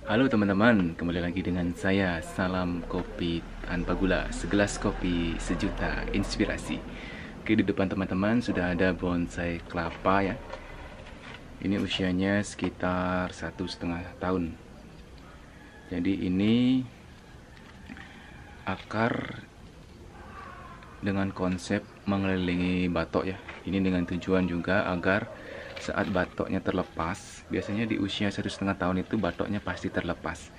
Halo teman-teman, kembali lagi dengan saya. Salam kopi tanpa gula, segelas kopi sejuta inspirasi. Oke, di depan teman-teman sudah ada bonsai kelapa ya. Ini usianya sekitar 1,5 tahun. Jadi ini akar dengan konsep mengelilingi batok ya. Ini dengan tujuan juga agar saat batoknya terlepas, biasanya di usia 1,5 tahun itu batoknya pasti terlepas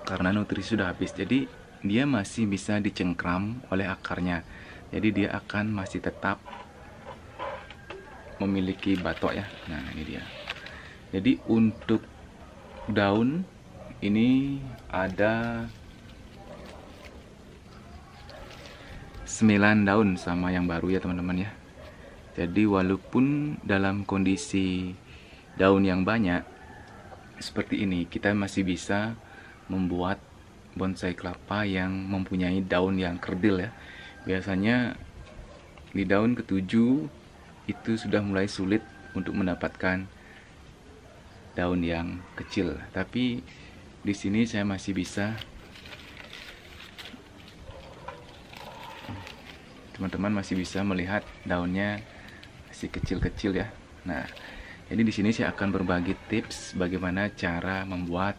karena nutrisi sudah habis. Jadi dia masih bisa dicengkram oleh akarnya. Jadi dia akan masih tetap memiliki batok ya. Nah ini dia. Jadi untuk daun ini ada 9 daun sama yang baru ya teman-teman ya. Jadi walaupun dalam kondisi daun yang banyak seperti ini, kita masih bisa membuat bonsai kelapa yang mempunyai daun yang kerdil ya. Biasanya di daun ketujuh itu sudah mulai sulit untuk mendapatkan daun yang kecil. Tapi di sini saya masih bisa, teman-teman masih bisa melihat daunnya masih kecil-kecil ya. Nah, jadi di sini saya akan berbagi tips bagaimana cara membuat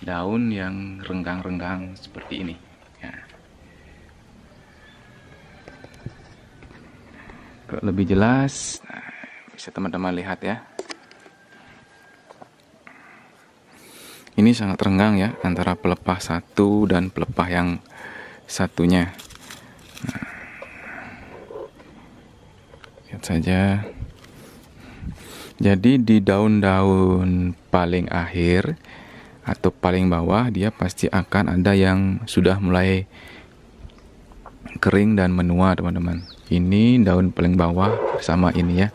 daun yang renggang-renggang seperti ini. Ya. Kalau lebih jelas, nah, bisa teman-teman lihat ya. Ini sangat renggang ya antara pelepah satu dan pelepah yang satunya. Nah, lihat saja. Jadi di daun-daun paling akhir atau paling bawah dia pasti akan ada yang sudah mulai kering dan menua teman-teman. Ini daun paling bawah sama ini ya.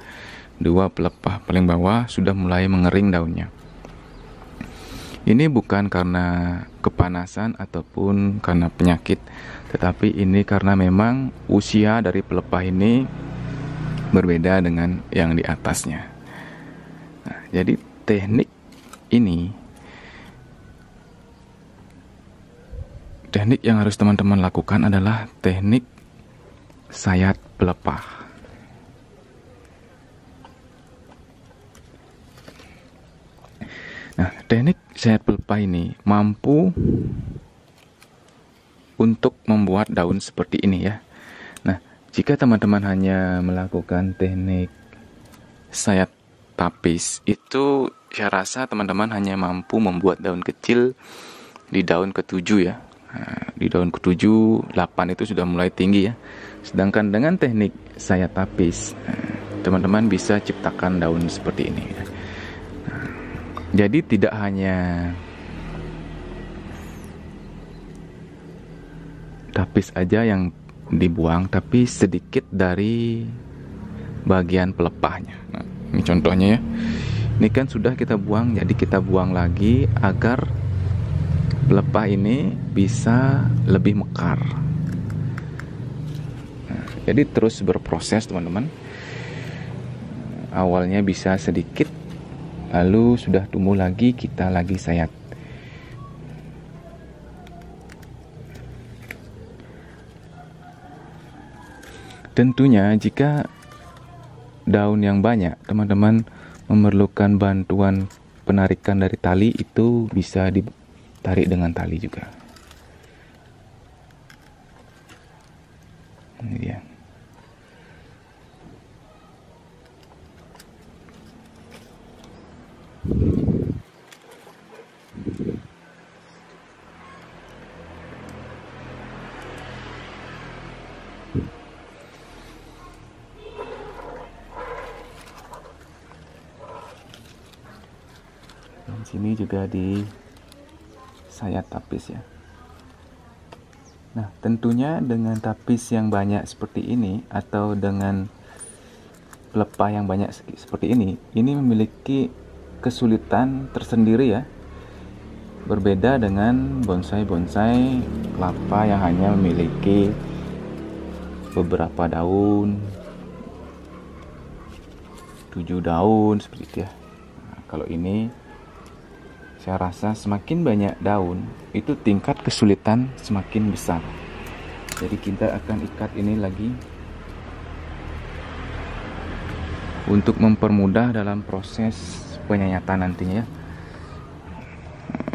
Dua pelepah paling bawah sudah mulai mengering daunnya. Ini bukan karena kepanasan ataupun karena penyakit, tetapi ini karena memang usia dari pelepah ini berbeda dengan yang di atasnya. Nah, jadi teknik yang harus teman-teman lakukan adalah teknik sayat pelepah. Nah, teknik sayat pelepah ini mampu untuk membuat daun seperti ini ya. Nah, jika teman-teman hanya melakukan teknik sayat tapis, itu saya rasa teman-teman hanya mampu membuat daun kecil di daun ketujuh ya. Nah, di daun ketujuh, 8 itu sudah mulai tinggi ya. Sedangkan dengan teknik sayat tapis, teman-teman bisa ciptakan daun seperti ini. Nah, jadi tidak hanya tapis aja yang dibuang, tapi sedikit dari bagian pelepahnya. Nah, ini contohnya ya. Ini kan sudah kita buang, jadi kita buang lagi agar pelepah ini bisa lebih mekar. Nah, jadi terus berproses teman-teman. Awalnya bisa sedikit, lalu sudah tumbuh lagi, kita lagi sayat. Tentunya jika daun yang banyak, teman-teman memerlukan bantuan penarikan dari tali, itu bisa ditarik dengan tali juga. Ini dia. Dan sini juga di sayat tapis ya. Nah, tentunya dengan tapis yang banyak seperti ini atau dengan pelepah yang banyak seperti ini memiliki kesulitan tersendiri ya. Berbeda dengan bonsai-bonsai kelapa yang hanya memiliki beberapa daun, 7 daun seperti itu ya. Nah, kalau ini saya rasa semakin banyak daun, itu tingkat kesulitan semakin besar. Jadi kita akan ikat ini lagi untuk mempermudah dalam proses penyayatan nantinya.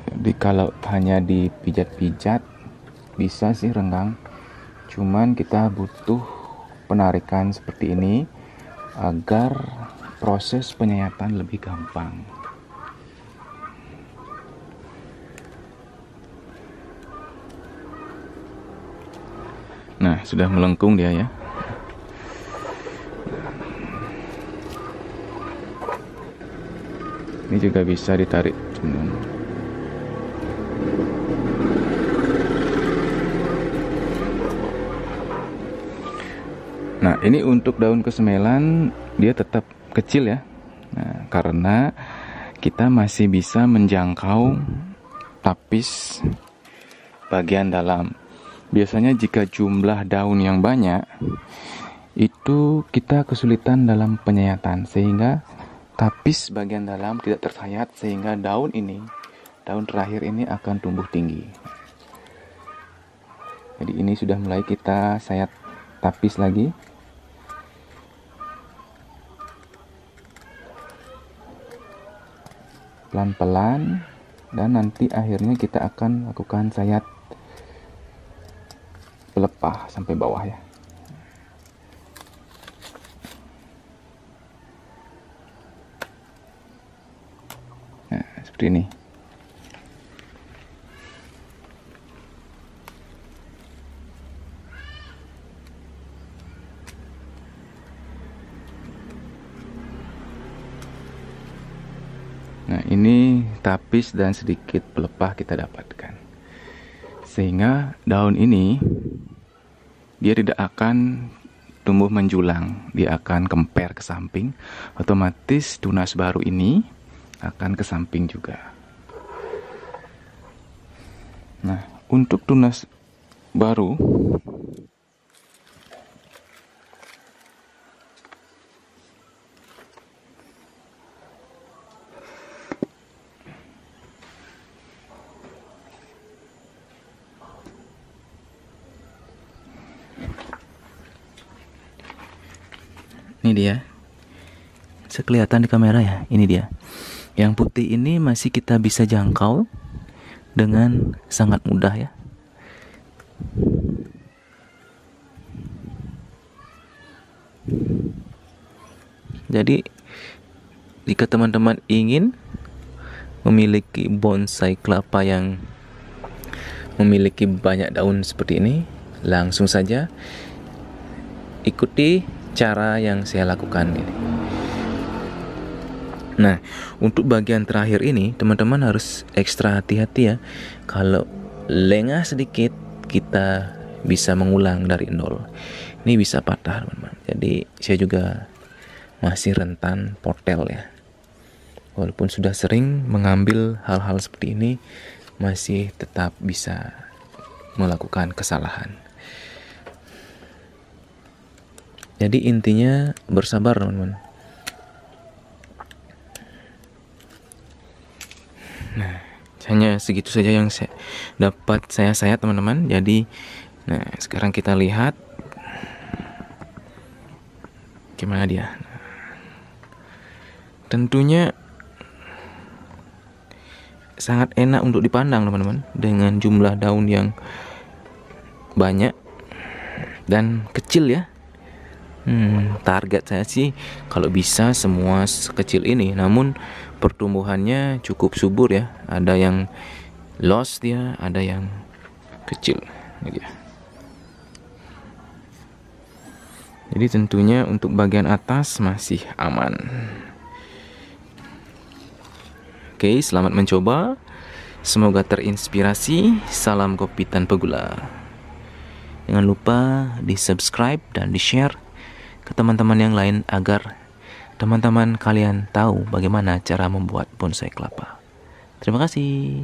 Jadi kalau hanya dipijat-pijat bisa sih renggang, cuman kita butuh penarikan seperti ini agar proses penyayatan lebih gampang. Nah, sudah melengkung dia ya. Ini juga bisa ditarik. Nah, ini untuk daun kesemelan dia tetap kecil ya. Nah, karena kita masih bisa menjangkau tapis bagian dalam. Biasanya jika jumlah daun yang banyak, itu kita kesulitan dalam penyayatan, sehingga tapis bagian dalam tidak tersayat, sehingga daun terakhir ini akan tumbuh tinggi. Jadi ini sudah mulai kita sayat tapis lagi. Pelan-pelan, dan nanti akhirnya kita akan lakukan sayat pelepah sampai bawah ya. Nah, seperti ini. Nah, ini tapis dan sedikit pelepah kita dapatkan. Sehingga daun ini dia tidak akan tumbuh menjulang, dia akan kemper ke samping. Otomatis tunas baru ini akan ke samping juga. Nah, untuk tunas baru ini dia, kelihatan di kamera ya, ini dia. Yang putih ini masih kita bisa jangkau dengan sangat mudah ya. Jadi jika teman-teman ingin memiliki bonsai kelapa yang memiliki banyak daun seperti ini, langsung saja ikuti cara yang saya lakukan ini. Nah, untuk bagian terakhir ini teman-teman harus ekstra hati-hati ya. Kalau lengah sedikit, kita bisa mengulang dari nol. Ini bisa patah teman-teman. Jadi saya juga masih rentan potel ya. Walaupun sudah sering mengambil hal-hal seperti ini, masih tetap bisa melakukan kesalahan. Jadi intinya bersabar teman-teman. Nah, hanya segitu saja yang dapat saya sayat teman-teman. Jadi, nah sekarang kita lihat gimana dia. Tentunya sangat enak untuk dipandang teman-teman, dengan jumlah daun yang banyak dan kecil ya. Target saya sih kalau bisa semua sekecil ini, namun pertumbuhannya cukup subur ya. Ada yang lost ya, ada yang kecil ya. Jadi tentunya untuk bagian atas masih aman. Oke, selamat mencoba. Semoga terinspirasi. Salam kopi tanpa gula. Jangan lupa di subscribe dan di share ke teman-teman yang lain agar teman-teman kalian tahu bagaimana cara membuat bonsai kelapa. Terima kasih.